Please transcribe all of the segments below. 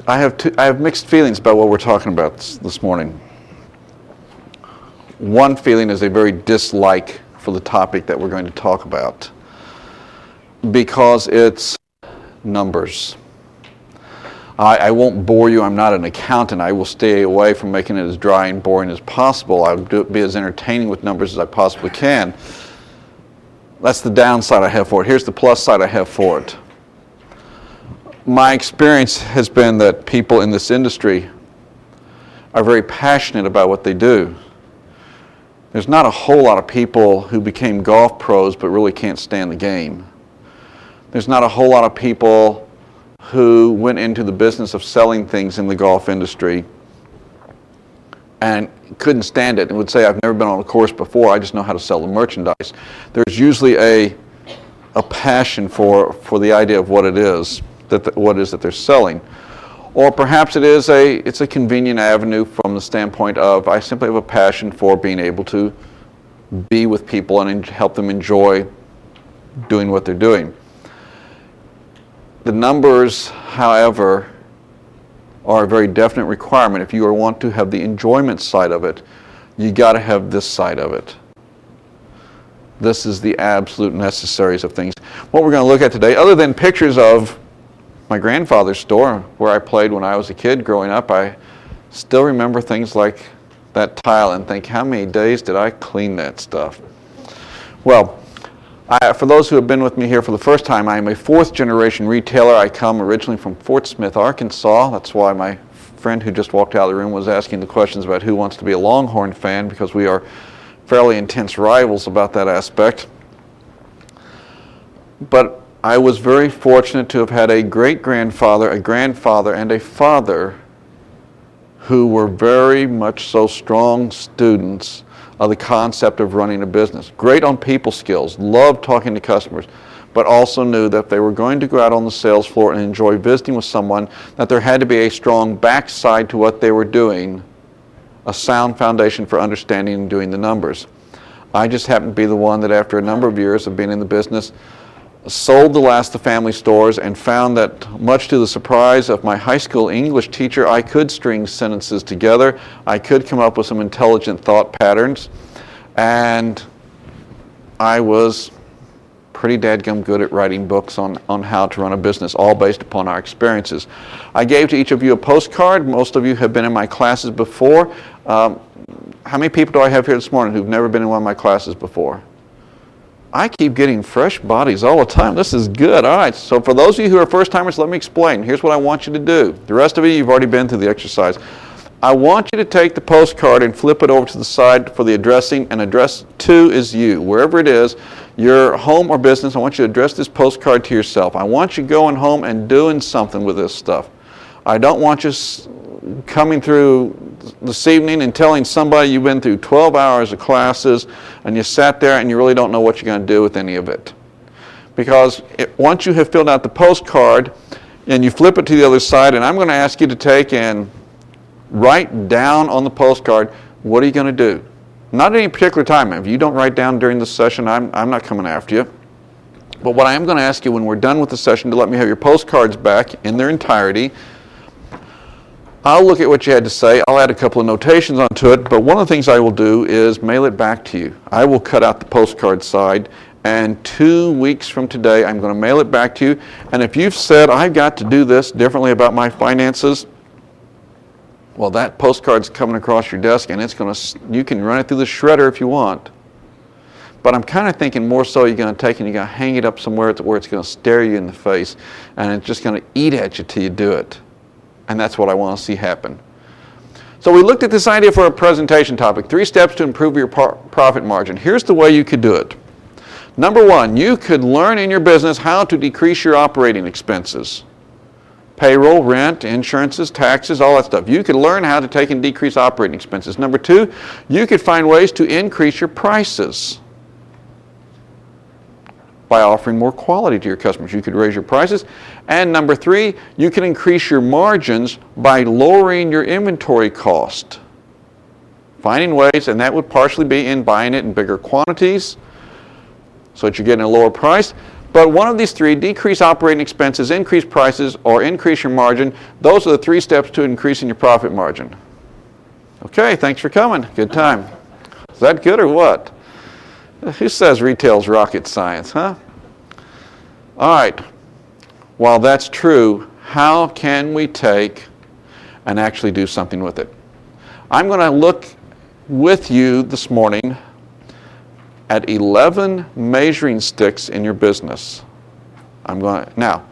I have mixed feelings about what we're talking about this morning. One feeling is a very dislike for the topic that we're going to talk about because it's numbers. I won't bore you. I'm not an accountant. I will stay away from making it as dry and boring as possible. I'll be as entertaining with numbers as I possibly can. That's the downside I have for it. Here's the plus side I have for it. My experience has been that people in this industry are very passionate about what they do. There's not a whole lot of people who became golf pros but really can't stand the game. There's not a whole lot of people who went into the business of selling things in the golf industry and couldn't stand it and would say, I've never been on a course before, I just know how to sell the merchandise. There's usually a passion for the idea of what it is that they're selling. Or perhaps it's a convenient avenue from the standpoint of I simply have a passion for being able to be with people and help them enjoy doing what they're doing. The numbers, however, are a very definite requirement. If you want to have the enjoyment side of it, you got to have this side of it. This is the absolute necessaries of things. What we're going to look at today, other than pictures of my grandfather's store where I played when I was a kid growing up, I still remember things like that tile and think, how many days did I clean that stuff? Well, for those who have been with me here for the first time, I am a fourth generation retailer. I come originally from Fort Smith, Arkansas. That's why my friend who just walked out of the room was asking the questions about who wants to be a Longhorn fan, because we are fairly intense rivals about that aspect. But I was very fortunate to have had a great-grandfather, a grandfather, and a father who were very much so strong students of the concept of running a business. Great on people skills, loved talking to customers, but also knew that if they were going to go out on the sales floor and enjoy visiting with someone, that there had to be a strong backside to what they were doing, a sound foundation for understanding and doing the numbers. I just happened to be the one that after a number of years of being in the business, sold the last of the family stores and found that, much to the surprise of my high school English teacher, I could string sentences together. I could come up with some intelligent thought patterns, and I was pretty dadgum good at writing books on how to run a business, all based upon our experiences. I gave to each of you a postcard. Most of you have been in my classes before. How many people do I have here this morning who've never been in one of my classes before? I keep getting fresh bodies all the time. This is good. All right, so for those of you who are first-timers, let me explain. Here's what I want you to do. The rest of you, you've already been through the exercise. I want you to take the postcard and flip it over to the side for the addressing, and address to is you. Wherever it is, your home or business, I want you to address this postcard to yourself. I want you going home and doing something with this stuff. I don't want you coming through this evening and telling somebody you've been through 12 hours of classes and you sat there and you really don't know what you're going to do with any of it. Because once you have filled out the postcard and you flip it to the other side, and I'm going to ask you to take and write down on the postcard, what are you going to do? Not at any particular time. If you don't write down during the session, I'm not coming after you. But what I am going to ask you when we're done with the session to let me have your postcards back in their entirety. I'll look at what you had to say. I'll add a couple of notations onto it, but one of the things I will do is mail it back to you. I will cut out the postcard side, and 2 weeks from today, I'm going to mail it back to you. And if you've said, I've got to do this differently about my finances, well, that postcard's coming across your desk, and you can run it through the shredder if you want. But I'm kind of thinking more so you're going to take and you're going to hang it up somewhere where it's going to stare you in the face, and it's just going to eat at you till you do it. And that's what I want to see happen. So we looked at this idea for a presentation topic, 3 steps to improve your profit margin. Here's the way you could do it. Number 1, you could learn in your business how to decrease your operating expenses. Payroll, rent, insurances, taxes, all that stuff. You could learn how to take and decrease operating expenses. Number 2, you could find ways to increase your prices by offering more quality to your customers. You could raise your prices. And number 3, you can increase your margins by lowering your inventory cost. Finding ways, and that would partially be in buying it in bigger quantities so that you're getting a lower price. But one of these three, decrease operating expenses, increase prices, or increase your margin, those are the 3 steps to increasing your profit margin. Okay, thanks for coming. Good time. Is that good or what? Who says retail's rocket science, huh? All right. While that's true, how can we take and actually do something with it? I'm going to look with you this morning at 11 measuring sticks in your business. Now,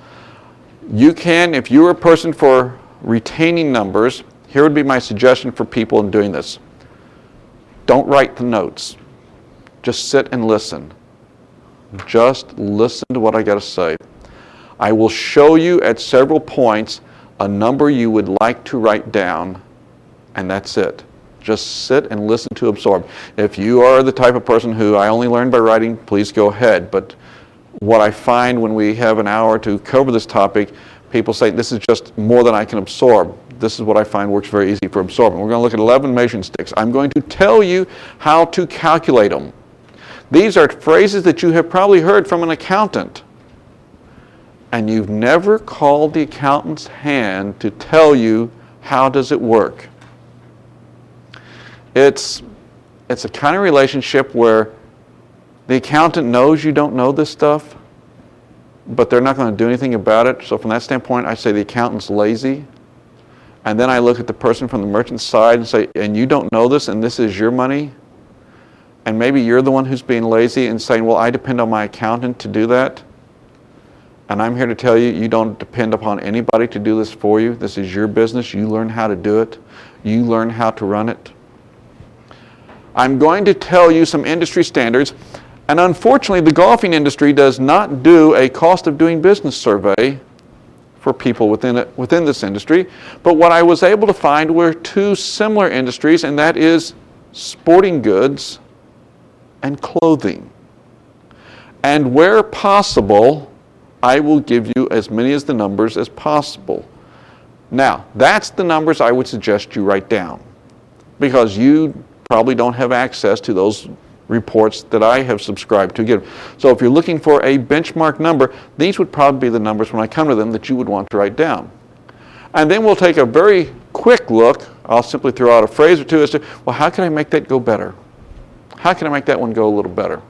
you can, if you're a person for retaining numbers, here would be my suggestion for people in doing this. Don't write the notes. Just sit and listen. Just listen to what I got to say. I will show you at several points a number you would like to write down, and that's it. Just sit and listen to absorb. If you are the type of person who I only learn by writing, please go ahead. But what I find when we have an hour to cover this topic, people say this is just more than I can absorb. This is what I find works very easy for absorbing. We're going to look at 11 measuring sticks. I'm going to tell you how to calculate them. These are phrases that you have probably heard from an accountant, and you've never called the accountant's hand to tell you how does it work. It's a kind of relationship where the accountant knows you don't know this stuff, but they're not going to do anything about it. So from that standpoint, I say the accountant's lazy. And then I look at the person from the merchant's side and say, and you don't know this, and this is your money? And maybe you're the one who's being lazy and saying, well, I depend on my accountant to do that. And I'm here to tell you, you don't depend upon anybody to do this for you. This is your business. You learn how to do it. You learn how to run it. I'm going to tell you some industry standards, and unfortunately the golfing industry does not do a cost of doing business survey for people within this industry, but what I was able to find were 2 similar industries, and that is sporting goods and clothing. And where possible, I will give you as many as the numbers as possible. Now, that's the numbers I would suggest you write down, because you probably don't have access to those reports that I have subscribed to. So if you're looking for a benchmark number, these would probably be the numbers when I come to them that you would want to write down. And then we'll take a very quick look. I'll simply throw out a phrase or two as to, well, how can I make that go better? How can I make that one go a little better?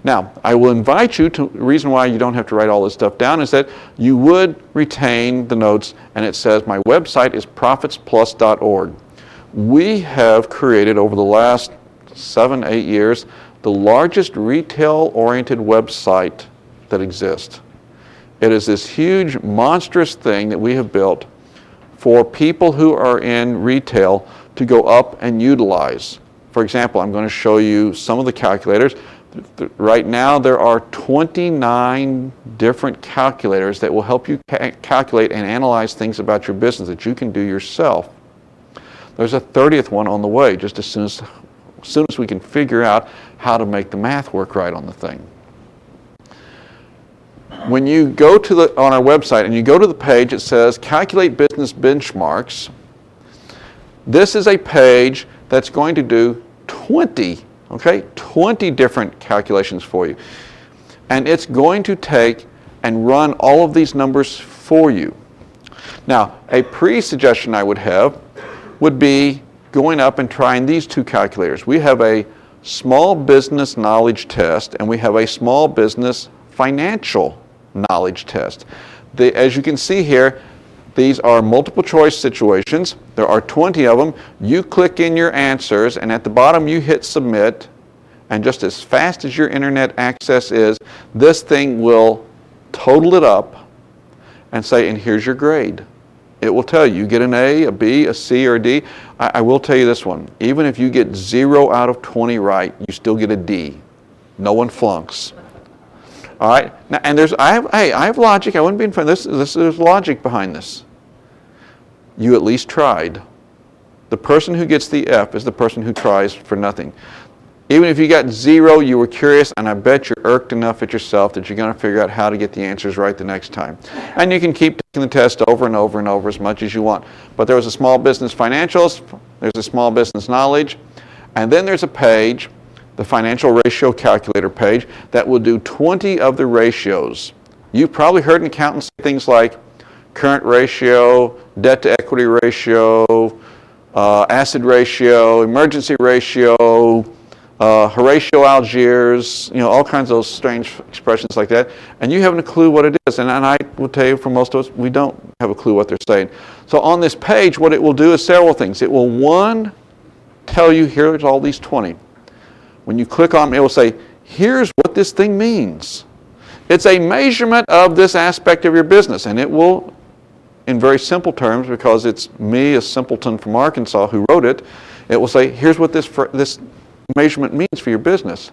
Now, I will invite you to, the reason why you don't have to write all this stuff down is that you would retain the notes, and it says my website is profitsplus.org. We have created over the last 7-8 years the largest retail-oriented website that exists. It is this huge, monstrous thing that we have built for people who are in retail to go up and utilize. For example, I'm going to show you some of the calculators. Right now there are 29 different calculators that will help you calculate and analyze things about your business that you can do yourself. There's a 30th one on the way, just as soon as we can figure out how to make the math work right on the thing. When you go on our website and you go to the page, it says Calculate Business Benchmarks. This is a page that's going to do 20 different calculations for you. And it's going to take and run all of these numbers for you. Now, a pre-suggestion I would have would be going up and trying these 2 calculators. We have a small business knowledge test and we have a small business financial knowledge test. As you can see here, these are multiple choice situations. There are 20 of them. You click in your answers and at the bottom you hit submit, and just as fast as your internet access is, this thing will total it up and say, and here's your grade. It will tell you, you get an A, a B, a C, or a D. I will tell you this one, even if you get 0 out of 20 right, you still get a D. No one flunks. All right, now, and I have logic. I wouldn't be in front of this. There's logic behind this. You at least tried. The person who gets the F is the person who tries for nothing. Even if you got 0, you were curious, and I bet you're irked enough at yourself that you're going to figure out how to get the answers right the next time. And you can keep taking the test over and over and over as much as you want. But there was a small business financials, there's a small business knowledge, and then there's a page the financial ratio calculator page that will do 20 of the ratios. You've probably heard an accountant say things like current ratio, debt to equity ratio, asset ratio, emergency ratio, Horatio Algiers, all kinds of those strange expressions like that, and you haven't a clue what it is. And I will tell you, for most of us, we don't have a clue what they're saying. So on this page, what it will do is several things. It will, one, tell you here's all these 20. When you click on them, it will say, here's what this thing means. It's a measurement of this aspect of your business, and it will, in very simple terms, because it's me, a simpleton from Arkansas, who wrote it, it will say, here's what this measurement means for your business.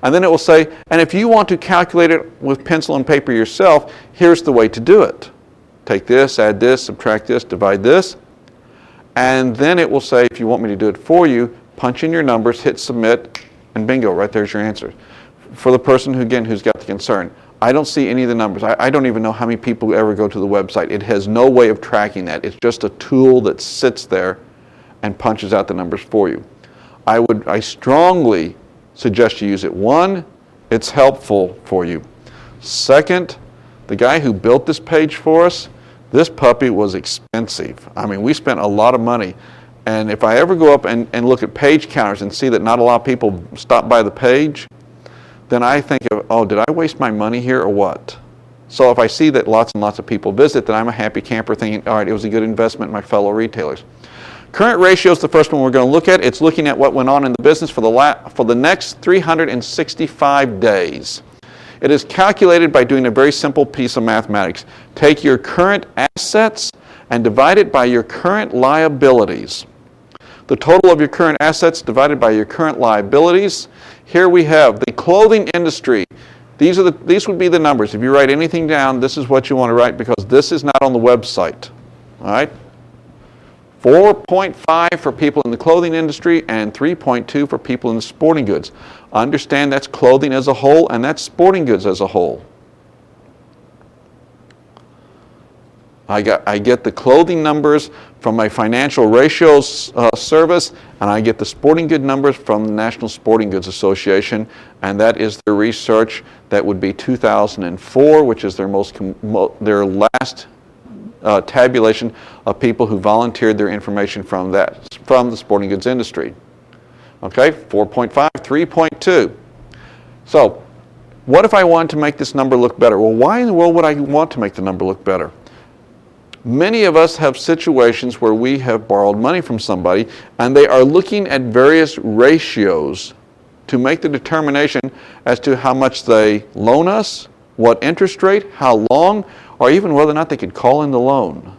And then it will say, and if you want to calculate it with pencil and paper yourself, here's the way to do it. Take this, add this, subtract this, divide this. And then it will say, if you want me to do it for you, punch in your numbers, hit submit, and bingo, right there's your answer. For the person who's got the concern, I don't see any of the numbers. I don't even know how many people ever go to the website. It has no way of tracking that. It's just a tool that sits there and punches out the numbers for you. I strongly suggest you use it. One, it's helpful for you. Second, the guy who built this page for us, this puppy was expensive. I mean, we spent a lot of money. And if I ever go up and look at page counters and see that not a lot of people stop by the page, then I think of, oh, did I waste my money here or what? So if I see that lots and lots of people visit, then I'm a happy camper thinking, all right, it was a good investment in my fellow retailers. Current ratio is the first one we're going to look at. It's looking at what went on in the business for the next 365 days. It is calculated by doing a very simple piece of mathematics. Take your current assets and divide it by your current liabilities. The total of your current assets divided by your current liabilities. Here we have the clothing industry. These would be the numbers. If you write anything down, this is what you want to write, because this is not on the website. All right? 4.5 for people in the clothing industry and 3.2 for people in the sporting goods. Understand that's clothing as a whole and that's sporting goods as a whole. I get the clothing numbers from my financial ratios service, and I get the sporting good numbers from the National Sporting Goods Association, and that is their research. That would be 2004, which is their last tabulation of people who volunteered their information from the sporting goods industry. Okay, 4.5, 3.2. So, what if I wanted to make this number look better? Well, why in the world would I want to make the number look better? Many of us have situations where we have borrowed money from somebody and they are looking at various ratios to make the determination as to how much they loan us, what interest rate, how long, or even whether or not they could call in the loan.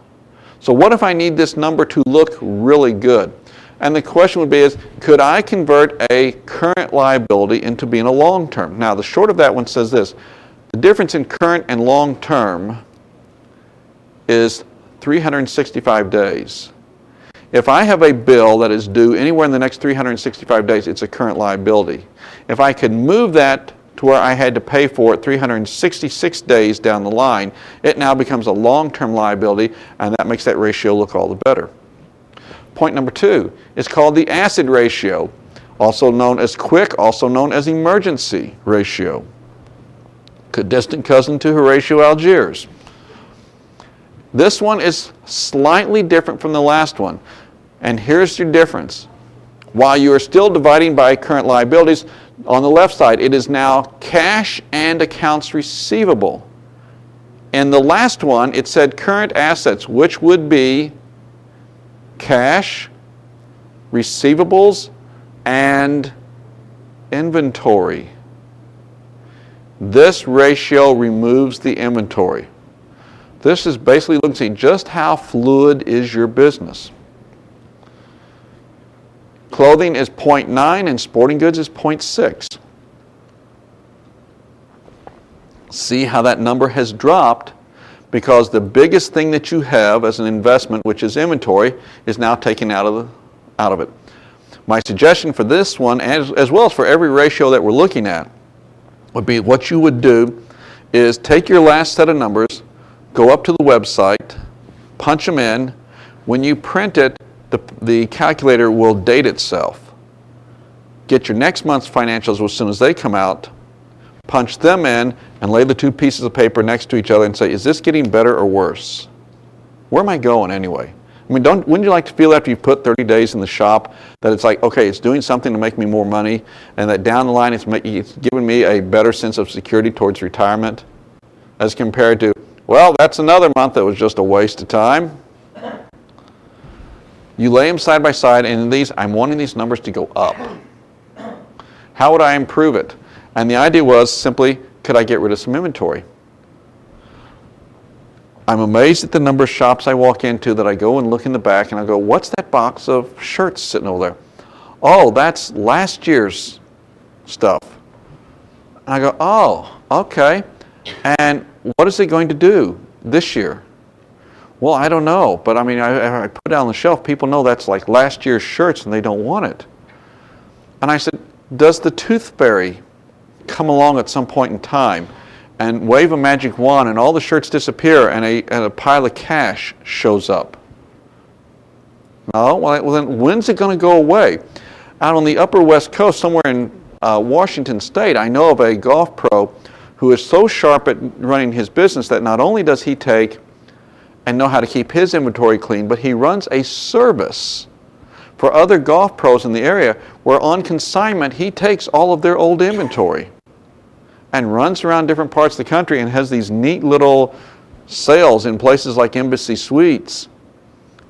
So what if I need this number to look really good? And the question would be could I convert a current liability into being a long term? Now the short of that one says this: the difference in current and long term is 365 days. If I have a bill that is due anywhere in the next 365 days, it's a current liability. If I could move that to where I had to pay for it 366 days down the line, it now becomes a long-term liability, and that makes that ratio look all the better. Point number 2 is called the asset ratio, also known as quick, also known as emergency ratio. Distant cousin to Horatio Algiers. This one is slightly different from the last one, and here's your difference. While you are still dividing by current liabilities, on the left side, it is now cash and accounts receivable. In the last one, it said current assets, which would be cash, receivables, and inventory. This ratio removes the inventory. This is basically looking to see just how fluid is your business. Clothing is 0.9 and sporting goods is 0.6. See how that number has dropped, because the biggest thing that you have as an investment, which is inventory, is now taken out of it. My suggestion for this one, as well as for every ratio that we're looking at, would be what you would do is take your last set of numbers, go up to the website, punch them in. When you print it, the calculator will date itself. get your next month's financials as soon as they come out, punch them in, and lay the two pieces of paper next to each other and say, is this getting better or worse? Where am I going anyway? I mean, wouldn't you like to feel after you've put 30 days in the shop that it's like, okay, it's doing something to make me more money, and that down the line it's giving me a better sense of security towards retirement, as compared to, well, that's another month that was just a waste of time. You lay them side by side, and in these, I'm wanting these numbers to go up. How would I improve it? And the idea was simply, could I get rid of some inventory? I'm amazed at the number of shops I walk into that I go and look in the back and I go, what's that box of shirts sitting over there? Oh, that's last year's stuff. And I go, oh, okay. And what is it going to do this year? Well, I don't know. But I mean, I put it on the shelf. People know that's like last year's shirts and they don't want it. And I said, does the tooth fairy come along at some point in time and wave a magic wand and all the shirts disappear and a pile of cash shows up? No? Well then when's it going to go away? Out on the upper west coast, somewhere in Washington State, I know of a golf pro who is so sharp at running his business that not only does he take and know how to keep his inventory clean, but he runs a service for other golf pros in the area where on consignment he takes all of their old inventory and runs around different parts of the country and has these neat little sales in places like Embassy Suites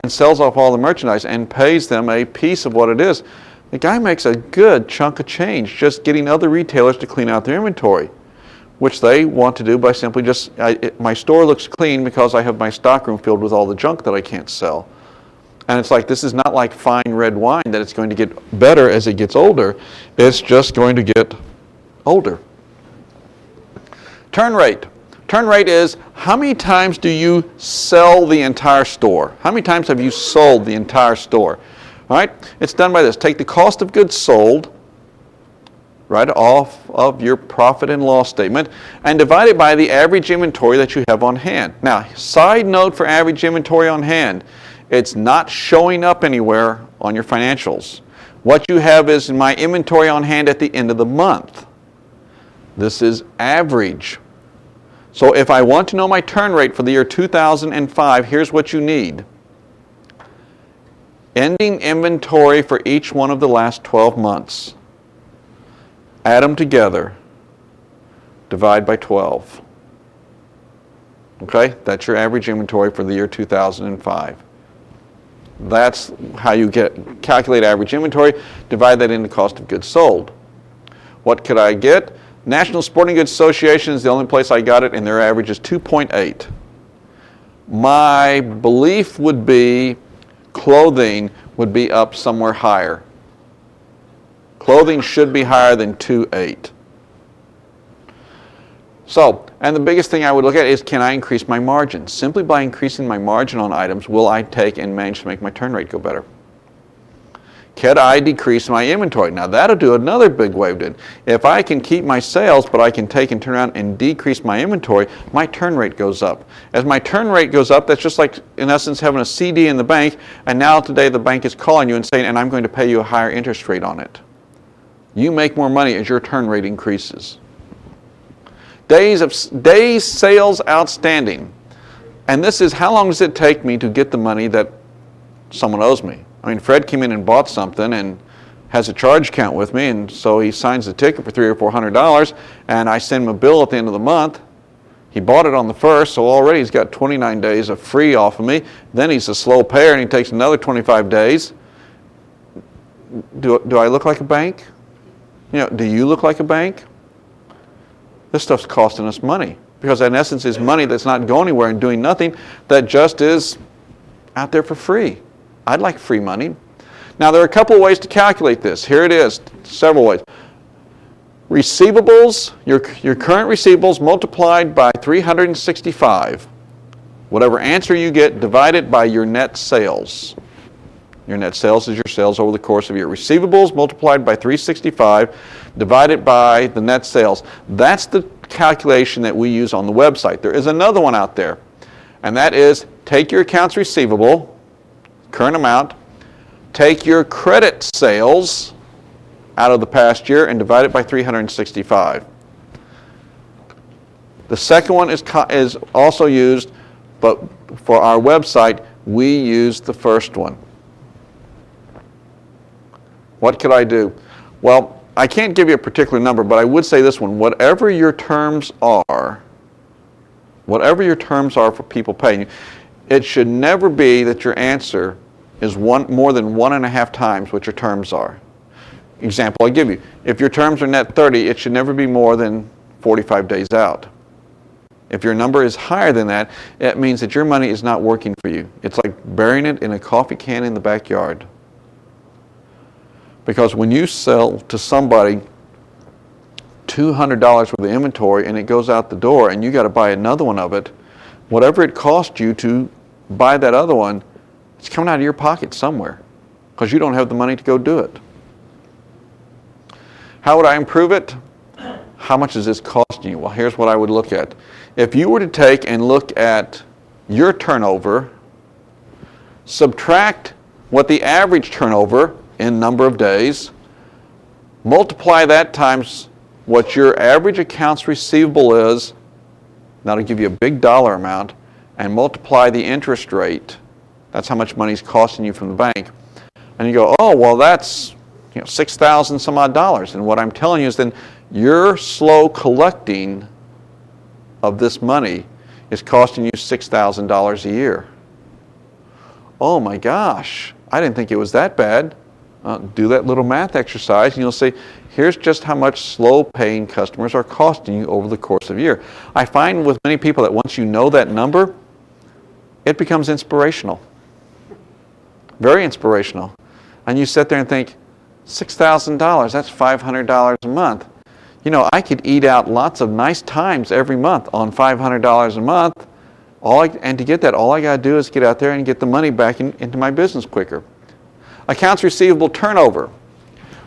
and sells off all the merchandise and pays them a piece of what it is. The guy makes a good chunk of change just getting other retailers to clean out their inventory, which they want to do by simply just, my store looks clean because I have my stockroom filled with all the junk that I can't sell. And it's like, this is not like fine red wine that it's going to get better as it gets older. It's just going to get older. Turn rate. Turn rate is how many times do you sell the entire store? How many times have you sold the entire store? All right? It's done by this. Take the cost of goods sold, right off of your profit and loss statement, and divide it by the average inventory that you have on hand. Now, side note for average inventory on hand, it's not showing up anywhere on your financials. What you have is my inventory on hand at the end of the month. This is average. So if I want to know my turn rate for the year 2005, here's what you need. Ending inventory for each one of the last 12 months. Add them together. Divide by 12. Okay? That's your average inventory for the year 2005. That's how you calculate average inventory. Divide that into cost of goods sold. What could I get? National Sporting Goods Association is the only place I got it, and their average is 2.8. My belief would be clothing would be up somewhere higher. Clothing should be higher than 2.8. So, and the biggest thing I would look at is, can I increase my margin? Simply by increasing my margin on items, will I take and manage to make my turn rate go better? Could I decrease my inventory? Now that'll do another big way of doing it. If I can keep my sales, but I can take and turn around and decrease my inventory, my turn rate goes up. As my turn rate goes up, that's just like, in essence, having a CD in the bank, and now today the bank is calling you and saying, and I'm going to pay you a higher interest rate on it. You make more money as your turn rate increases. Days sales outstanding. And this is how long does it take me to get the money that someone owes me? I mean, Fred came in and bought something and has a charge account with me, and so he signs the ticket for $300 or $400, and I send him a bill at the end of the month. He bought it on the 1st, so already he's got 29 days of free off of me. Then he's a slow payer, and he takes another 25 days. Do I look like a bank? You know, do you look like a bank? This stuff's costing us money, because in essence is money that's not going anywhere and doing nothing, that just is out there for free. I'd like free money. Now there are a couple of ways to calculate this. Here it is, several ways. Receivables, your current receivables multiplied by 365. Whatever answer you get, divide it by your net sales. Your net sales is your sales over the course of your receivables multiplied by 365, divided by the net sales. That's the calculation that we use on the website. There is another one out there, and that is take your accounts receivable, current amount, take your credit sales, out of the past year and divide it by 365. The second one is also used, but for our website, we use the first one. What could I do? Well, I can't give you a particular number, but I would say this one. Whatever your terms are for people paying you, it should never be that your answer is more than 1.5 times what your terms are. Example I give you, if your terms are net 30, it should never be more than 45 days out. If your number is higher than that, it means that your money is not working for you. It's like burying it in a coffee can in the backyard. Because when you sell to somebody $200 worth of inventory and it goes out the door and you got to buy another one of it, whatever it cost you to buy that other one, it's coming out of your pocket somewhere because you don't have the money to go do it. How would I improve it? How much is this costing you? Well, here's what I would look at. If you were to take and look at your turnover, subtract what the average turnover in number of days, multiply that times what your average accounts receivable is, that'll give you a big dollar amount, and multiply the interest rate. That's how much money is costing you from the bank. And you go, oh, well, that's $6,000 some odd dollars. And what I'm telling you is then your slow collecting of this money is costing you $6,000 a year. Oh my gosh, I didn't think it was that bad. Do that little math exercise and you'll see, here's just how much slow paying customers are costing you over the course of a year. I find with many people that once you know that number, it becomes inspirational. Very inspirational. And you sit there and think, $6,000, that's $500 a month. You know, I could eat out lots of nice times every month on $500 a month. And to get that, all I got to do is get out there and get the money back into my business quicker. Accounts receivable turnover.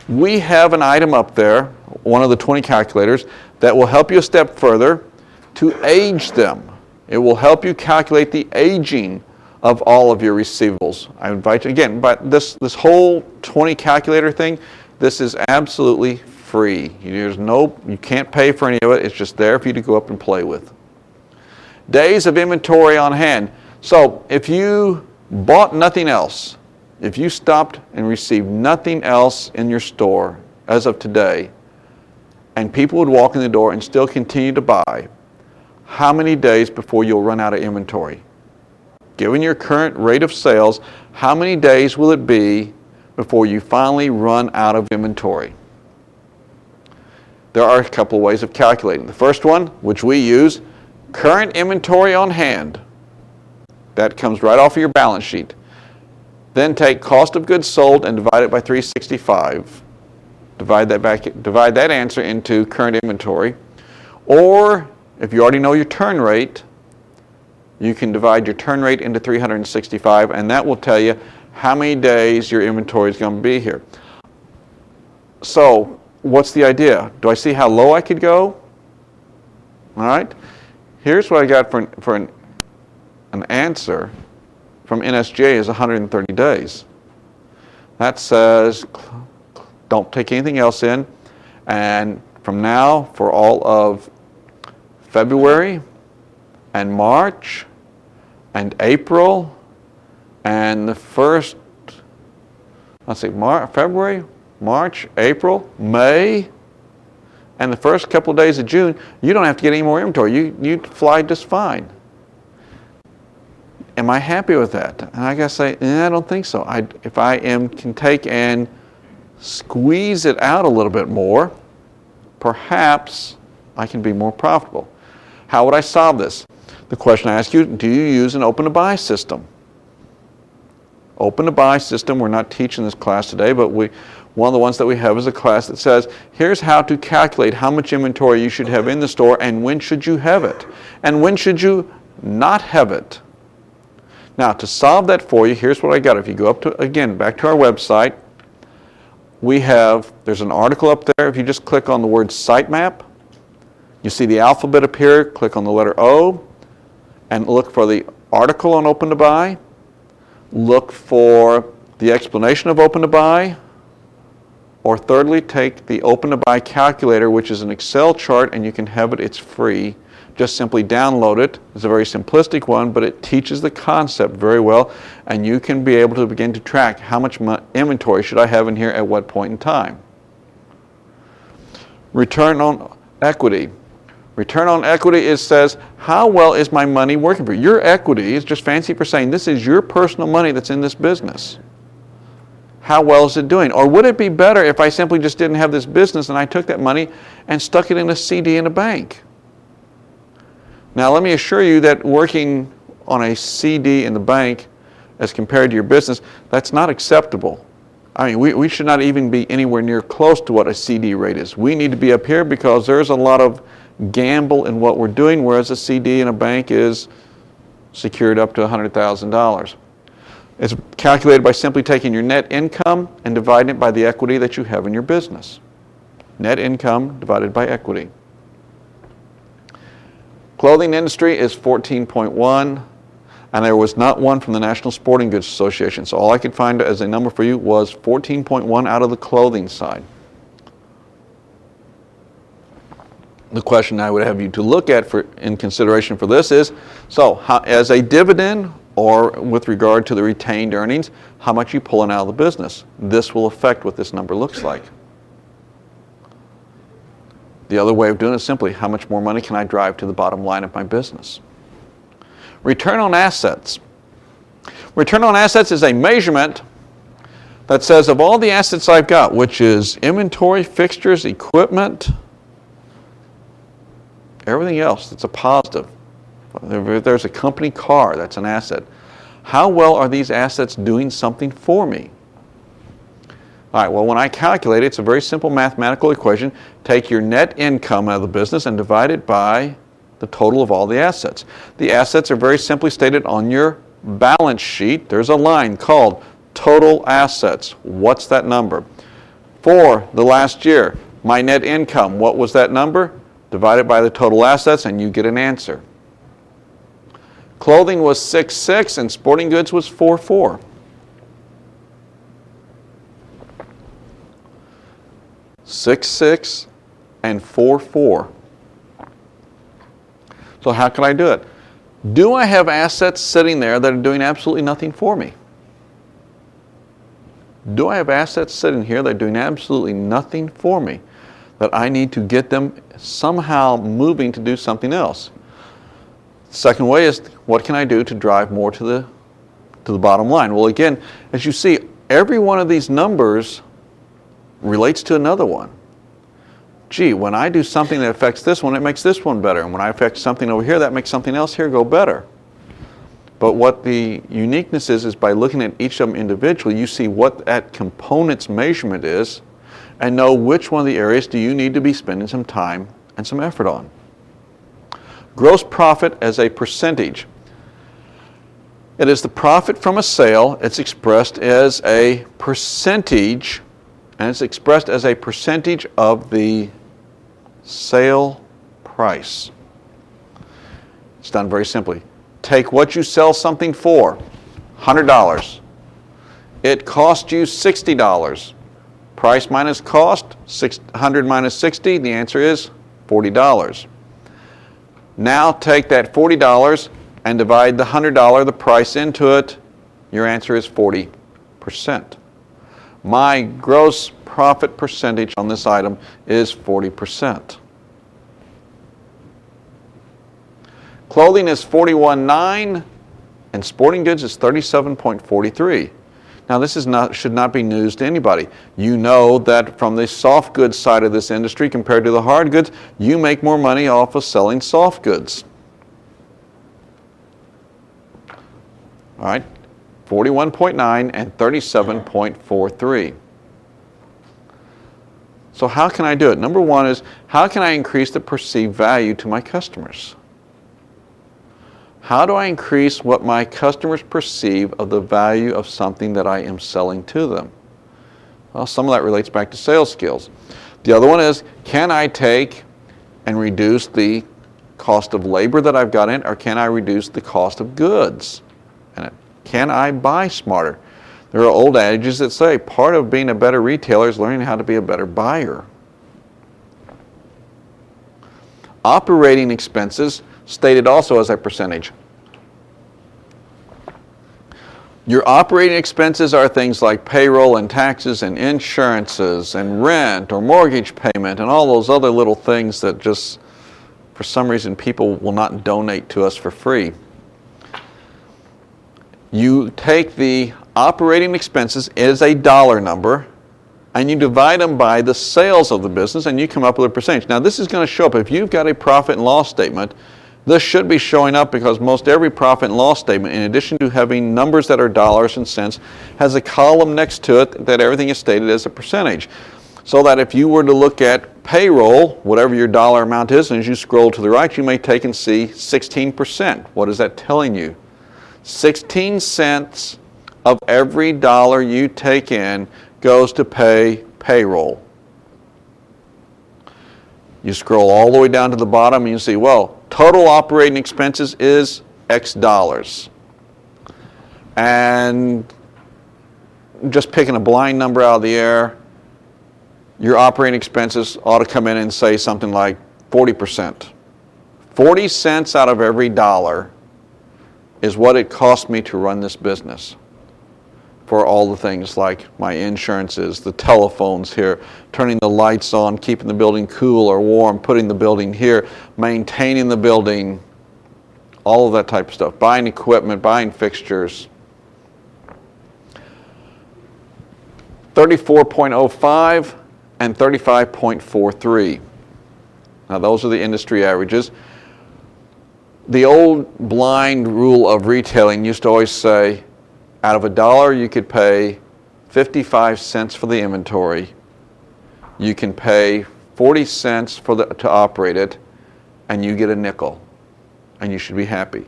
We have an item up there, one of the 20 calculators, that will help you a step further to age them. It will help you calculate the aging of all of your receivables. I invite you, again, but this whole 20 calculator thing, this is absolutely free. You can't pay for any of it. It's just there for you to go up and play with. Days of inventory on hand. So if you bought nothing else, if you stopped and received nothing else in your store as of today, and people would walk in the door and still continue to buy, how many days before you'll run out of inventory? Given your current rate of sales, how many days will it be before you finally run out of inventory? There are a couple of ways of calculating. The first one, which we use, current inventory on hand. That comes right off of your balance sheet. Then take cost of goods sold and divide it by 365. Divide that answer into current inventory. Or if you already know your turn rate, you can divide your turn rate into 365, and that will tell you how many days your inventory is going to be here. So, what's the idea? Do I see how low I could go? All right. Here's what I got for an answer from NSGA is 130 days. That says don't take anything else in, and from now for all of February and March and April and the first, February, March, April, May, and the first couple of days of June, you don't have to get any more inventory. You fly just fine. Am I happy with that? And I gotta say, I don't think so. If I can take and squeeze it out a little bit more, perhaps I can be more profitable. How would I solve this? The question I ask you, do you use an open-to-buy system? Open-to-buy system, we're not teaching this class today, but one of the ones that we have is a class that says, here's how to calculate how much inventory you should have in the store and when should you have it, and when should you not have it. Now, to solve that for you, here's what I got. If you go up to, again, back to our website, there's an article up there. If you just click on the word sitemap, you see the alphabet appear, click on the letter O, and look for the article on Open to Buy. Look for the explanation of Open to Buy. Or thirdly, take the Open to Buy calculator, which is an Excel chart, and you can have it. It's free. Just simply download it. It's a very simplistic one, but it teaches the concept very well, and you can be able to begin to track how much inventory should I have in here at what point in time. Return on equity. Return on equity, it says, how well is my money working for you? Your equity is just fancy for saying this is your personal money that's in this business. How well is it doing? Or would it be better if I simply just didn't have this business and I took that money and stuck it in a CD in a bank? Now, let me assure you that working on a CD in the bank as compared to your business, that's not acceptable. I mean, we should not even be anywhere near close to what a CD rate is. We need to be up here because there's a lot of gamble in what we're doing, whereas a CD in a bank is secured up to $100,000. It's calculated by simply taking your net income and dividing it by the equity that you have in your business. Net income divided by equity. Clothing industry is 14.1, and there was not one from the National Sporting Goods Association. So all I could find as a number for you was 14.1 out of the clothing side. The question I would have you to look at in consideration for this is, so as a dividend or with regard to the retained earnings, how much you pulling out of the business. This will affect what this number looks like. The other way of doing it is simply, how much more money can I drive to the bottom line of my business? Return on assets. Return on assets is a measurement that says of all the assets I've got, which is inventory, fixtures, equipment, everything else, that's a positive. If there's a company car, that's an asset. How well are these assets doing something for me? All right, well, when I calculate it, it's a very simple mathematical equation. Take your net income out of the business and divide it by the total of all the assets. The assets are very simply stated on your balance sheet. There's a line called total assets. What's that number? For the last year, my net income, what was that number? Divide it by the total assets and you get an answer. Clothing was 6.6 and sporting goods was 4.4. 6.6 and 4.4. So how can I do it? Do I have assets sitting there that are doing absolutely nothing for me? Do I have assets sitting here that are doing absolutely nothing for me, that I need to get them somehow moving to do something else? Second way is, what can I do to drive more to the bottom line? Well, again, as you see, every one of these numbers relates to another one. Gee, when I do something that affects this one, it makes this one better. And when I affect something over here, that makes something else here go better. But what the uniqueness is by looking at each of them individually, you see what that component's measurement is and know which one of the areas do you need to be spending some time and some effort on. Gross profit as a percentage. It is the profit from a sale. It's expressed as a percentage, and it's expressed as a percentage of the sale price. It's done very simply. Take what you sell something for, $100. It cost you $60. Price minus cost, 100 minus 60, the answer is $40. Now take that $40 and divide the $100, the price, into it. Your answer is 40%. My gross profit percentage on this item is 40%. Clothing is 41.9 and sporting goods is 37.43. Now this should not be news to anybody. You know that from the soft goods side of this industry compared to the hard goods, you make more money off of selling soft goods. All right, 41.9 and 37.43. So how can I do it? Number one is, how can I increase the perceived value to my customers? How do I increase what my customers perceive of the value of something that I am selling to them? Well, some of that relates back to sales skills. The other one is, can I take and reduce the cost of labor that I've got in, or can I reduce the cost of goods? And can I buy smarter? There are old adages that say part of being a better retailer is learning how to be a better buyer. Operating expenses stated also as a percentage. Your operating expenses are things like payroll and taxes and insurances and rent or mortgage payment and all those other little things that just, for some reason, people will not donate to us for free. You take the operating expenses as a dollar number and you divide them by the sales of the business and you come up with a percentage. Now this is going to show up. If you've got a profit and loss statement, this should be showing up because most every profit and loss statement, in addition to having numbers that are dollars and cents, has a column next to it that everything is stated as a percentage. So that if you were to look at payroll, whatever your dollar amount is, and as you scroll to the right, you may take and see 16%. What is that telling you? 16 cents of every dollar you take in goes to pay payroll. You scroll all the way down to the bottom and you see, well, total operating expenses is X dollars. And just picking a blind number out of the air, your operating expenses ought to come in and say something like 40%. 40 cents out of every dollar is what it cost me to run this business. For all the things like my insurances, the telephones here, turning the lights on, keeping the building cool or warm, putting the building here, maintaining the building, all of that type of stuff, buying equipment, buying fixtures. 34.05 and 35.43. Now those are the industry averages. The old blind rule of retailing used to always say, out of $1 you could pay 55 cents for the inventory. You can pay 40 cents to operate it, and you get a nickel, and you should be happy.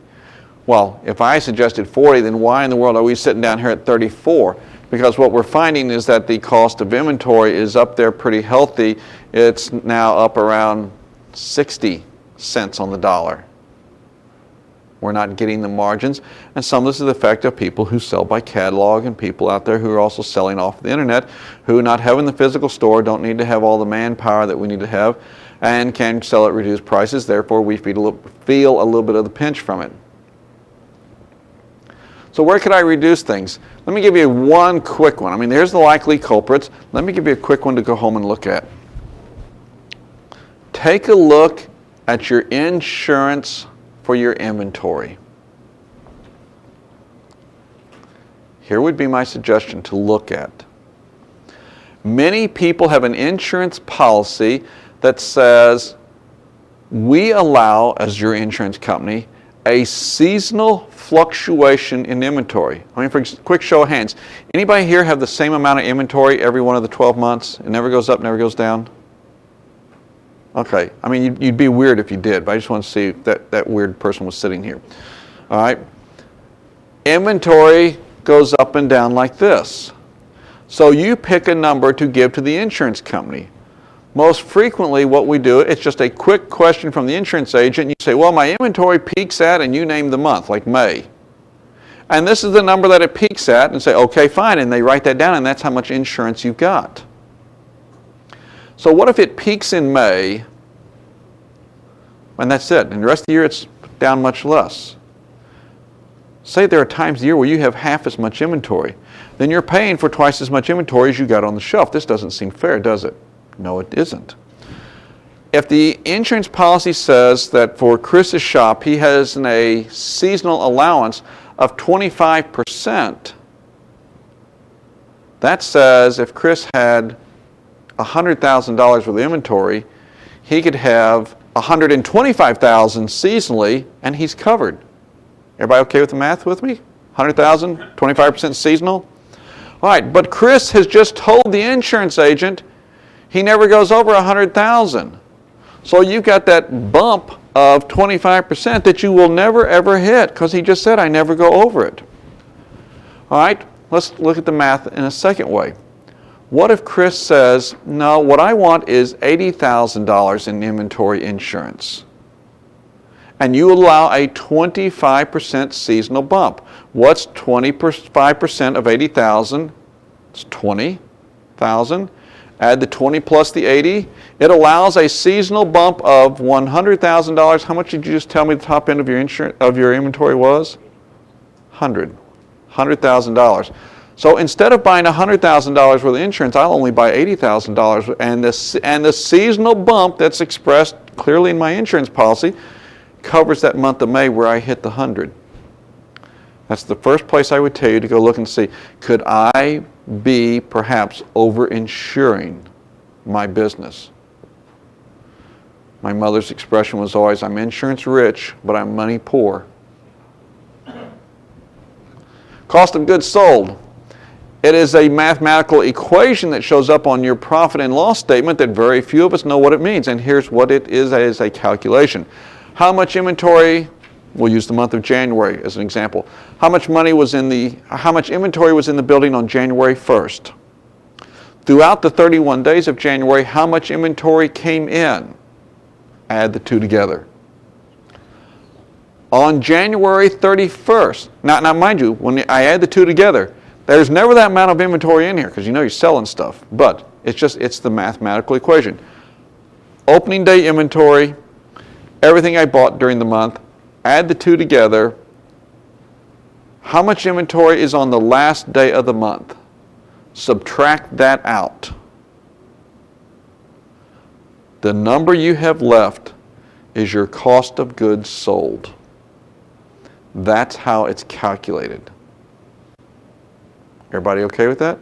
Well, if I suggested 40, then why in the world are we sitting down here at 34? Because what we're finding is that the cost of inventory is up there pretty healthy. It's now up around 60 cents on the dollar. We're not getting the margins, and some of this is the effect of people who sell by catalog and people out there who are also selling off the internet, who not having the physical store, don't need to have all the manpower that we need to have, and can sell at reduced prices. Therefore, we feel a little bit of the pinch from it. So where could I reduce things? Let me give you one quick one. I mean, there's the likely culprits. Let me give you a quick one to go home and look at. Take a look at your insurance for your inventory. Here would be my suggestion to look at. Many people have an insurance policy that says, we allow, as your insurance company, a seasonal fluctuation in inventory. I mean, for a quick show of hands, anybody here have the same amount of inventory every one of the 12 months? It never goes up, never goes down? Okay, I mean, you'd be weird if you did, but I just want to see if that weird person was sitting here. All right, inventory goes up and down like this. So you pick a number to give to the insurance company. Most frequently what we do, it's just a quick question from the insurance agent. You say, well, my inventory peaks at, and you name the month, like May. And this is the number that it peaks at, and say, okay, fine, and they write that down, and that's how much insurance you've got. So what if it peaks in May, and that's it, and the rest of the year it's down much less? Say there are times of the year where you have half as much inventory. Then you're paying for twice as much inventory as you got on the shelf. This doesn't seem fair, does it? No, it isn't. If the insurance policy says that for Chris's shop he has a seasonal allowance of 25%, that says if Chris had $100,000 worth of inventory, he could have $125,000 seasonally, and he's covered. Everybody okay with the math with me? 100,000, 25% seasonal? All right, but Chris has just told the insurance agent he never goes over 100,000. So you've got that bump of 25% that you will never ever hit because he just said I never go over it. All right, let's look at the math in a second way. What if Chris says, no, what I want is $80,000 in inventory insurance, and you allow a 25% seasonal bump? What's 25% of 80,000? It's 20,000. Add the 20 plus the 80. It allows a seasonal bump of $100,000. How much did you just tell me the top end of your inventory was? $100,000. So instead of buying $100,000 worth of insurance, I'll only buy $80,000. And the seasonal bump that's expressed clearly in my insurance policy covers that month of May where I hit the 100. That's the first place I would tell you to go look and see, could I be perhaps over-insuring my business? My mother's expression was always, I'm insurance rich, but I'm money poor. Cost of goods sold. It is a mathematical equation that shows up on your profit and loss statement that very few of us know what it means. And here's what it is as a calculation. How much inventory, we'll use the month of January as an example. How much inventory was in the building on January 1st? Throughout the 31 days of January, how much inventory came in? Add the two together. On January 31st, now mind you, when I add the two together, there's never that amount of inventory in here because you know you're selling stuff, but it's the mathematical equation. Opening day inventory, everything I bought during the month, add the two together. How much inventory is on the last day of the month? Subtract that out. The number you have left is your cost of goods sold. That's how it's calculated. Everybody okay with that?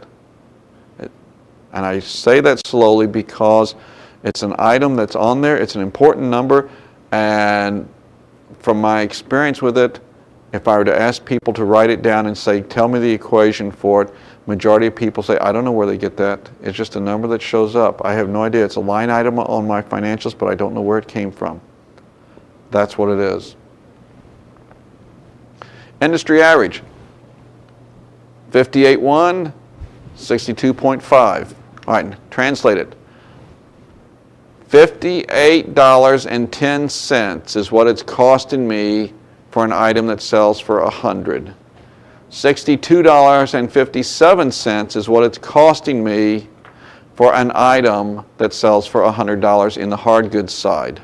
And I say that slowly because it's an item that's on there. It's an important number. And from my experience with it, if I were to ask people to write it down and say, tell me the equation for it, majority of people say, I don't know where they get that. It's just a number that shows up. I have no idea. It's a line item on my financials, but I don't know where it came from. That's what it is. Industry average, 58.1, 62.5. All right, translate it. $58.10 is what it's costing me for an item that sells for $100. $62.57 is what it's costing me for an item that sells for $100 in the hard goods side.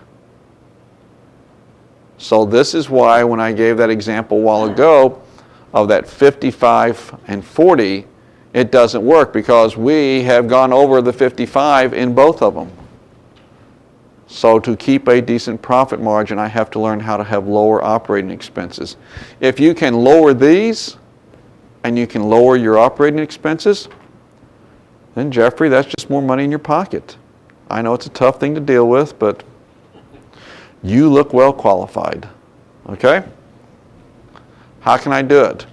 So this is why when I gave that example a while ago of that 55 and 40, it doesn't work because we have gone over the 55 in both of them. So to keep a decent profit margin, I have to learn how to have lower operating expenses. If you can lower these and you can lower your operating expenses, then Jeffrey, that's just more money in your pocket. I know it's a tough thing to deal with, but you look well qualified. Okay? How can I do it?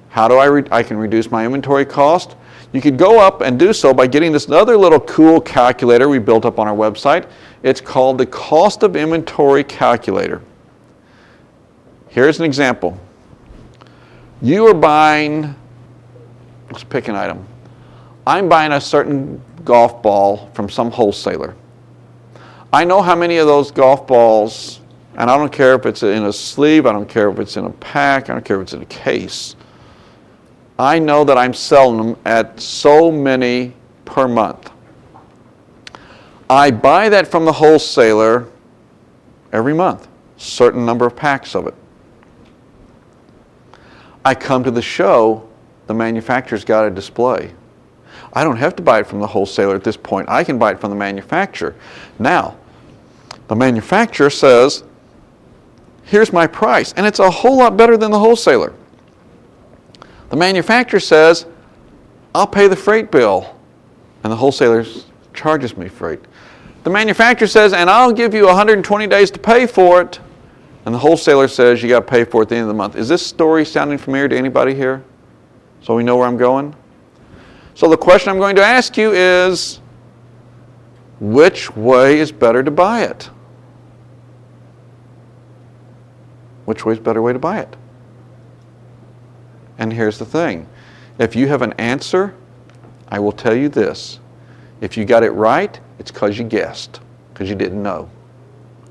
How do I can reduce my inventory cost? You could go up and do so by getting this other little cool calculator we built up on our website. It's called the Cost of Inventory Calculator. Here's an example. You are buying, let's pick an item. I'm buying a certain golf ball from some wholesaler. I know how many of those golf balls, and I don't care if it's in a sleeve, I don't care if it's in a pack, I don't care if it's in a case. I know that I'm selling them at so many per month. I buy that from the wholesaler every month, certain number of packs of it. I come to the show, the manufacturer's got a display. I don't have to buy it from the wholesaler at this point. I can buy it from the manufacturer. Now, the manufacturer says, here's my price, and it's a whole lot better than the wholesaler. The manufacturer says, I'll pay the freight bill, and the wholesaler charges me freight. The manufacturer says, and I'll give you 120 days to pay for it, and the wholesaler says you got to pay for it at the end of the month. Is this story sounding familiar to anybody here? So we know where I'm going? So the question I'm going to ask you is, which way is better to buy it? Which way is a better way to buy it? And here's the thing. If you have an answer, I will tell you this. If you got it right, it's because you guessed, because you didn't know.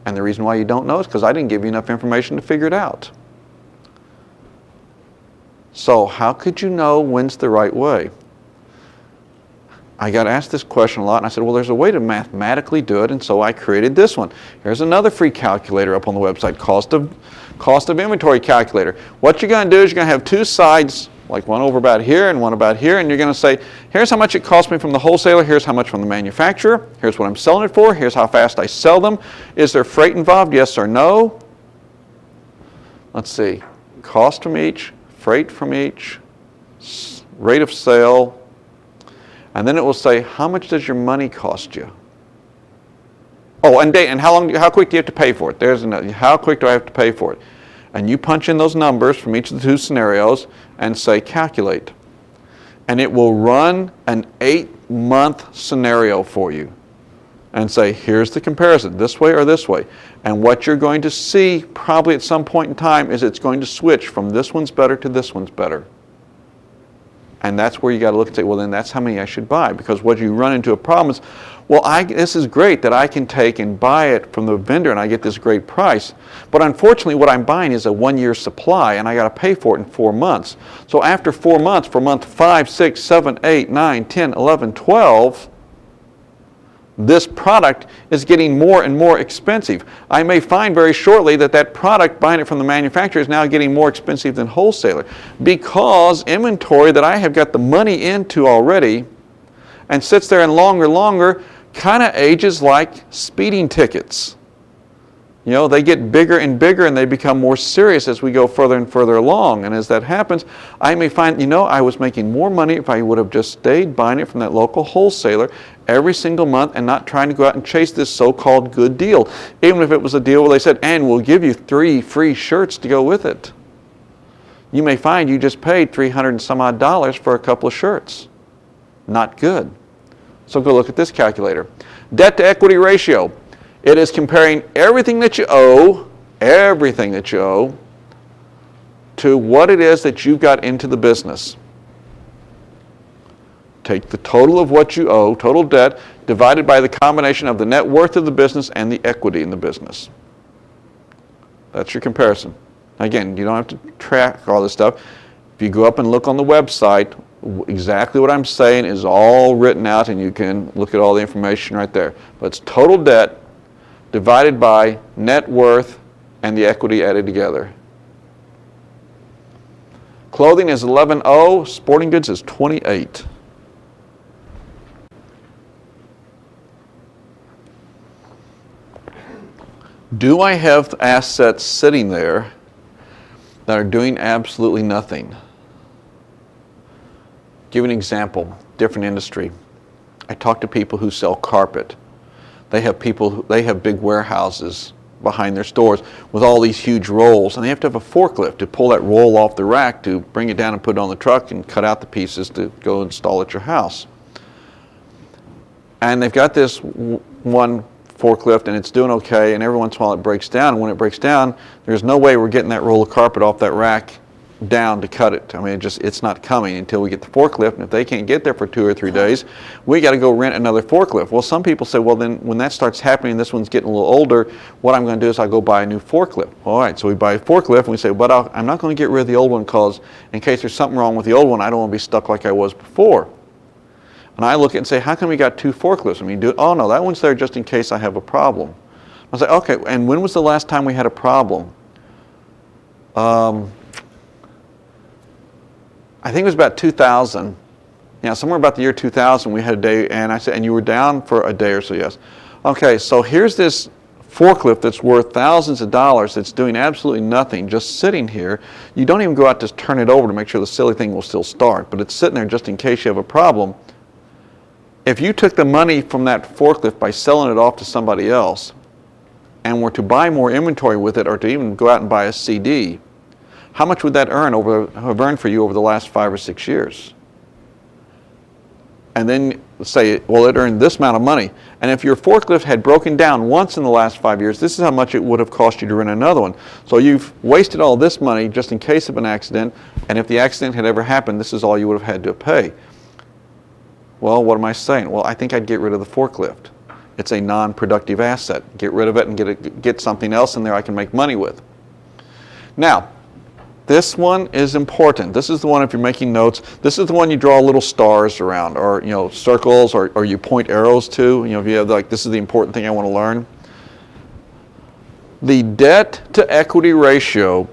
And the reason why you don't know is because I didn't give you enough information to figure it out. So how could you know when's the right way? I got asked this question a lot, and I said, well, there's a way to mathematically do it, and so I created this one. Here's another free calculator up on the website, cost of inventory calculator. What you're going to do is you're going to have two sides, like one over about here and one about here, and you're going to say, here's how much it cost me from the wholesaler, here's how much from the manufacturer, here's what I'm selling it for, here's how fast I sell them. Is there freight involved, yes or no? Let's see, cost from each, freight from each, rate of sale, and then it will say, how much does your money cost you? Oh, and how quick do you have to pay for it? There's another, how quick do I have to pay for it? And you punch in those numbers from each of the two scenarios and say calculate. And it will run an 8-month scenario for you and say, here's the comparison, this way or this way. And what you're going to see probably at some point in time is it's going to switch from this one's better to this one's better. And that's where you got to look and say, well, then that's how many I should buy. Because what you run into a problem is, well, this is great that I can take and buy it from the vendor and I get this great price. But unfortunately, what I'm buying is a 1-year supply and I got to pay for it in 4 months. So after 4 months, for month 5, 6, 7, 8, 9, 10, 11, 12, this product is getting more and more expensive. I may find very shortly that that product, buying it from the manufacturer, is now getting more expensive than wholesaler because inventory that I have got the money into already and sits there and longer, kind of ages like speeding tickets. You know, they get bigger and bigger and they become more serious as we go further and further along. And as that happens, I may find, I was making more money if I would have just stayed buying it from that local wholesaler every single month and not trying to go out and chase this so-called good deal. Even if it was a deal where they said, and we'll give you 3 free shirts to go with it. You may find you just paid $300 and some odd for a couple of shirts. Not good. So go look at this calculator. Debt to equity ratio. It is comparing everything that you owe, to what it is that you got into the business. Take the total of what you owe, total debt, divided by the combination of the net worth of the business and the equity in the business. That's your comparison. Again, you don't have to track all this stuff. If you go up and look on the website, exactly what I'm saying is all written out and you can look at all the information right there. But it's total debt divided by net worth and the equity added together. Clothing is 11.0, sporting goods is 28. Do I have assets sitting there that are doing absolutely nothing? Give an example, different industry. I talk to people who sell carpet. They have big warehouses behind their stores with all these huge rolls, and they have to have a forklift to pull that roll off the rack to bring it down and put it on the truck and cut out the pieces to go install at your house. And they've got this one forklift and it's doing okay, and every once in a while it breaks down, and when it breaks down, there's no way we're getting that roll of carpet off that rack down to cut it. I mean, it's not coming until we get the forklift, and if they can't get there for 2 or 3 days, we got to go rent another forklift. Well, some people say, well, then when that starts happening, this one's getting a little older, what I'm going to do is I'll go buy a new forklift. All right, so we buy a forklift, and we say, but I'm not going to get rid of the old one because in case there's something wrong with the old one, I don't want to be stuck like I was before. And I look at it and say, how come we got 2 forklifts? I mean, oh no, that one's there just in case I have a problem. I say, okay, and when was the last time we had a problem? I think it was about 2000. Somewhere about the year 2000, we had a day, and I said, and you were down for a day or so, yes. Okay, so here's this forklift that's worth thousands of dollars that's doing absolutely nothing, just sitting here. You don't even go out to turn it over to make sure the silly thing will still start, but it's sitting there just in case you have a problem. If you took the money from that forklift by selling it off to somebody else and were to buy more inventory with it or to even go out and buy a CD, how much would that have earned for you over the last 5 or 6 years? And then say, well, it earned this amount of money. And if your forklift had broken down once in the last 5 years, this is how much it would have cost you to rent another one. So you've wasted all this money just in case of an accident, and if the accident had ever happened, this is all you would have had to pay. Well, what am I saying? Well, I think I'd get rid of the forklift. It's a non-productive asset. Get rid of it and get something else in there I can make money with. Now, This one is important. This is the one, if you're making notes, this is the one you draw little stars around, or circles, or you point arrows to. If you have this is the important thing I want to learn. The debt to equity ratio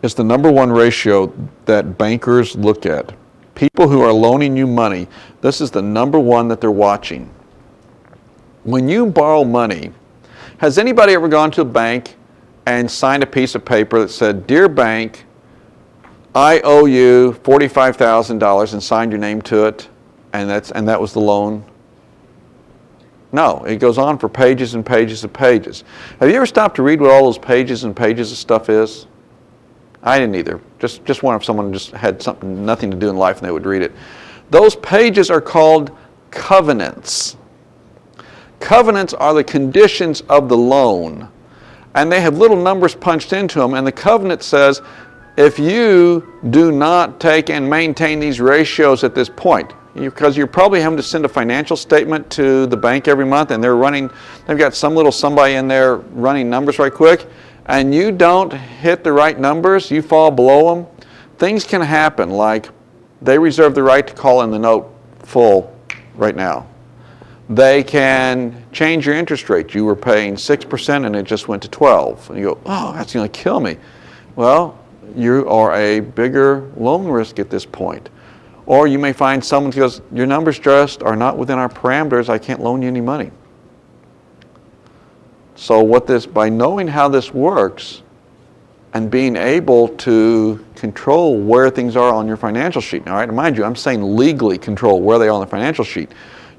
is the number one ratio that bankers look at. People who are loaning you money, this is the number one that they're watching. When you borrow money, has anybody ever gone to a bank and signed a piece of paper that said, "Dear bank, I owe you $45,000," and signed your name to it, and that was the loan? No, it goes on for pages and pages and pages. Have you ever stopped to read what all those pages and pages of stuff is? I didn't either. Just wonder if someone just had nothing to do in life and they would read it. Those pages are called covenants. Covenants are the conditions of the loan, and they have little numbers punched into them, and the covenant says, if you do not take and maintain these ratios at this point, because you're probably having to send a financial statement to the bank every month, and they've got some little somebody in there running numbers right quick, and you don't hit the right numbers, you fall below them, things can happen, like they reserve the right to call in the note full right now. They can change your interest rate. You were paying 6% and it just went to 12. And you go, oh, that's going to kill me. Well, you are a bigger loan risk at this point. Or you may find someone who goes, your numbers just are not within our parameters, I can't loan you any money. So by knowing how this works and being able to control where things are on your financial sheet. Now, all right, mind you, I'm saying legally control where they are on the financial sheet.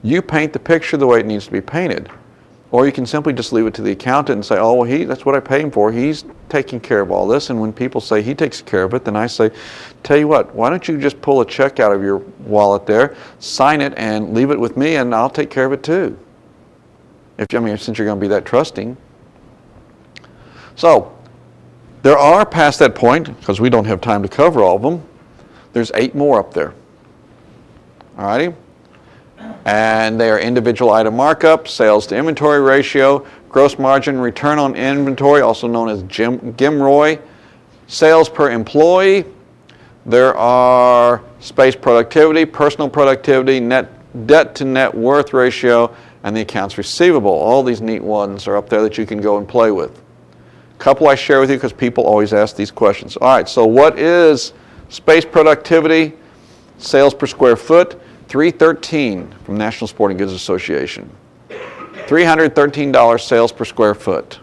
You paint the picture the way it needs to be painted. Or you can simply just leave it to the accountant and say, oh, well, that's what I pay him for. He's taking care of all this. And when people say he takes care of it, then I say, tell you what, why don't you just pull a check out of your wallet there, sign it, and leave it with me, and I'll take care of it too. Since you're going to be that trusting. So, there are past that point, because we don't have time to cover all of them, there's 8 more up there. All righty? And they are individual item markup, sales to inventory ratio, gross margin, return on inventory, also known as GMROI, sales per employee. There are space productivity, personal productivity, net debt to net worth ratio, and the accounts receivable. All these neat ones are up there that you can go and play with. A couple I share with you because people always ask these questions. All right, so what is space productivity, sales per square foot? $313 from National Sporting Goods Association. $313 sales per square foot.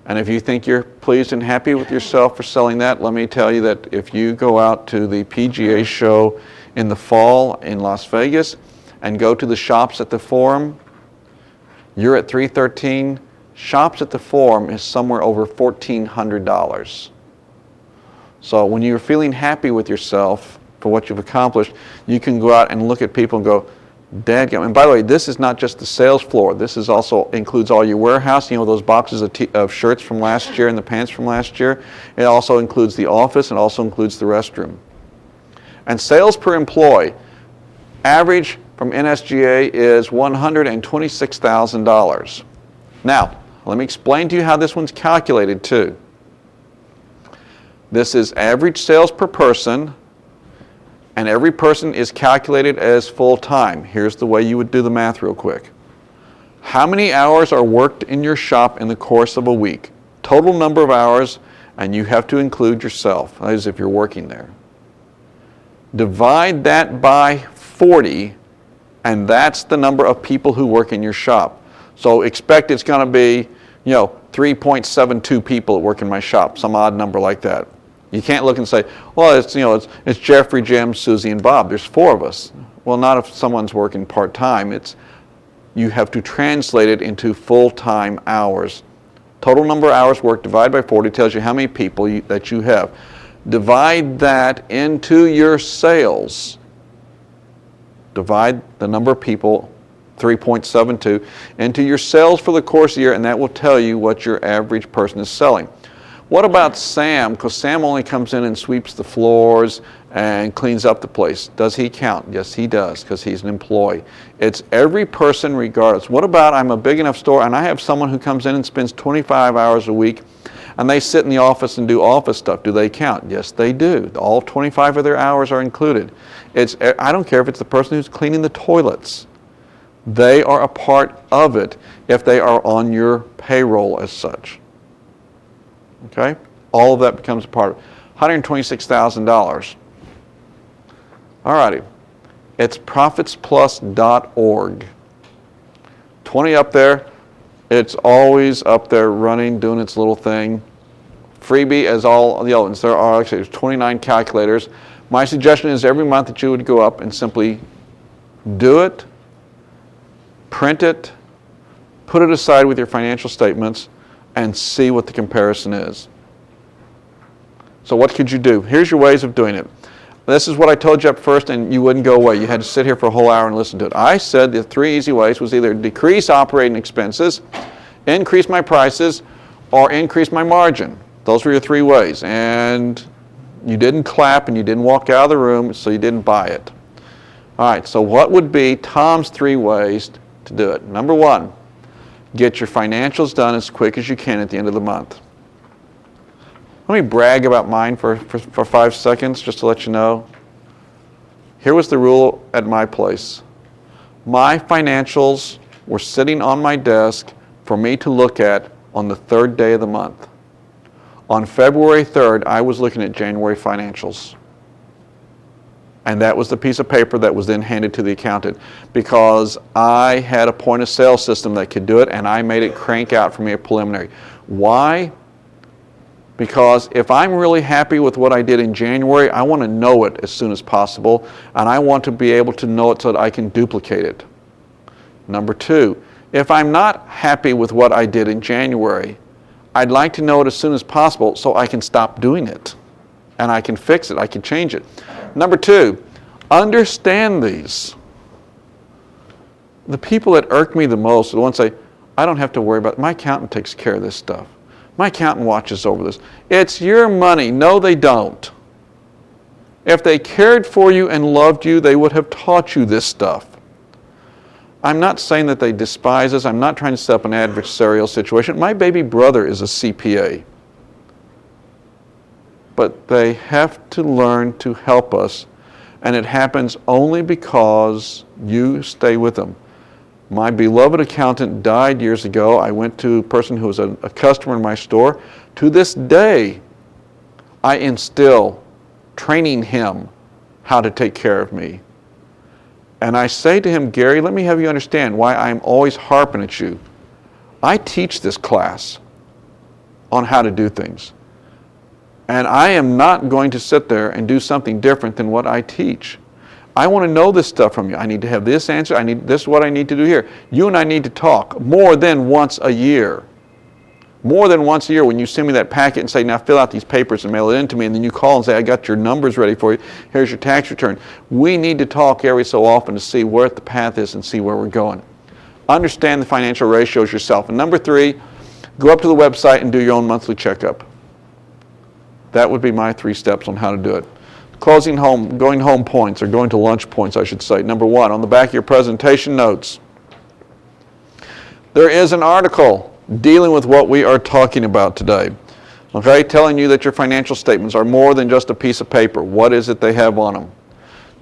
And if you think you're pleased and happy with yourself for selling that, let me tell you that if you go out to the PGA show in the fall in Las Vegas and go to the shops at the Forum, you're at $313. Shops at the Forum is somewhere over $1,400. So when you're feeling happy with yourself for what you've accomplished, you can go out and look at people and go, dadgum. And by the way, this is not just the sales floor. This is also includes all your warehouse, those boxes of shirts from last year and the pants from last year. It also includes the office and also includes the restroom. And sales per employee, average from NSGA is $126,000. Now, let me explain to you how this one's calculated too. This is average sales per person, and every person is calculated as full-time. Here's the way you would do the math real quick. How many hours are worked in your shop in the course of a week? Total number of hours, and you have to include yourself, that is if you're working there. Divide that by 40, and that's the number of people who work in your shop. So expect it's going to be, 3.72 people that work in my shop, some odd number like that. You can't look and say, well, it's Jeffrey, Jim, Susie, and Bob. There's 4 of us. Well, not if someone's working part-time. You have to translate it into full-time hours. Total number of hours worked divided by 40 tells you how many people that you have. Divide that into your sales. Divide the number of people, 3.72, into your sales for the course of the year, and that will tell you what your average person is selling. What about Sam? Because Sam only comes in and sweeps the floors and cleans up the place. Does he count? Yes, he does, because he's an employee. It's every person regardless. What about I'm a big enough store and I have someone who comes in and spends 25 hours a week and they sit in the office and do office stuff. Do they count? Yes, they do. All 25 of their hours are included. I don't care if it's the person who's cleaning the toilets. They are a part of it if they are on your payroll as such. Okay? All of that becomes a part of it. $126,000. All righty. It's profitsplus.org. 20 up there. It's always up there running, doing its little thing. Freebie as all the other ones. There are actually 29 calculators. My suggestion is every month that you would go up and simply do it, print it, put it aside with your financial statements, and see what the comparison is. So what could you do? Here's your ways of doing it. This is what I told you up first, and you wouldn't go away. You had to sit here for a whole hour and listen to it. I said the 3 easy ways was either decrease operating expenses, increase my prices, or increase my margin. Those were your 3 ways. And you didn't clap and you didn't walk out of the room, so you didn't buy it. All right, so what would be Tom's 3 ways to do it? Number 1, get your financials done as quick as you can at the end of the month. Let me brag about mine for 5 seconds just to let you know. Here was the rule at my place. My financials were sitting on my desk for me to look at on the 3rd day of the month. On February 3rd, I was looking at January financials. And that was the piece of paper that was then handed to the accountant because I had a point of sale system that could do it, and I made it crank out for me a preliminary. Why? Because if I'm really happy with what I did in January, I want to know it as soon as possible, and I want to be able to know it so that I can duplicate it. Number 2, if I'm not happy with what I did in January, I'd like to know it as soon as possible so I can stop doing it, and I can fix it, I can change it. Number 2, understand these. The people that irk me the most are the ones that say, I don't have to worry about it. My accountant takes care of this stuff. My accountant watches over this. It's your money. No, they don't. If they cared for you and loved you, they would have taught you this stuff. I'm not saying that they despise us. I'm not trying to set up an adversarial situation. My baby brother is a CPA. But they have to learn to help us, and it happens only because you stay with them. My beloved accountant died years ago. I went to a person who was a customer in my store. To this day, I instill training him how to take care of me. And I say to him, Gary, let me have you understand why I'm always harping at you. I teach this class on how to do things. And I am not going to sit there and do something different than what I teach. I want to know this stuff from you. I need to have this answer. This is what I need to do here. You and I need to talk more than once a year. More than once a year when you send me that packet and say, now fill out these papers and mail it in to me, and then you call and say, I got your numbers ready for you. Here's your tax return. We need to talk every so often to see where the path is and see where we're going. Understand the financial ratios yourself. And number 3, go up to the website and do your own monthly checkup. That would be my 3 steps on how to do it. Going home points, or going to lunch points, I should say. Number 1, on the back of your presentation notes, there is an article dealing with what we are talking about today. Okay, telling you that your financial statements are more than just a piece of paper. What is it they have on them?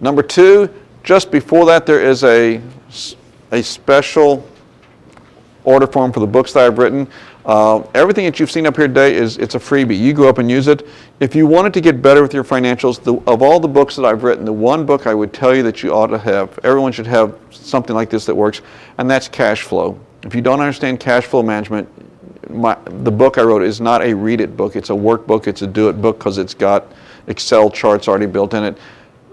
Number 2, just before that, there is a special order form for the books that I've written. Everything that you've seen up here today it's a freebie. You go up and use it. If you wanted to get better with your financials, of all the books that I've written, the one book I would tell you that you ought to have, everyone should have something like this that works, and that's Cash Flow. If you don't understand cash flow management, the book I wrote is not a read it book. It's a workbook. It's a do it book because it's got Excel charts already built in it.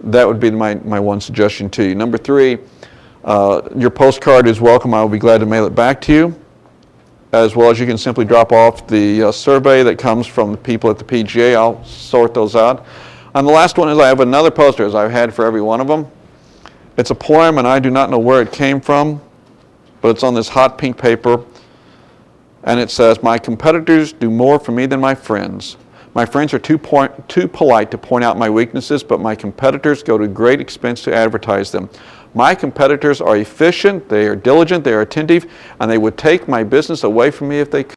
That would be my one suggestion to you. Number 3, your postcard is welcome. I will be glad to mail it back to you. As well as you can simply drop off the survey that comes from the people at the PGA. I'll sort those out. And the last one is I have another poster, as I've had for every one of them. It's a poem, and I do not know where it came from, but it's on this hot pink paper. And it says, my competitors do more for me than my friends. My friends are too polite to point out my weaknesses, but my competitors go to great expense to advertise them. My competitors are efficient, they are diligent, they are attentive, and they would take my business away from me if they could.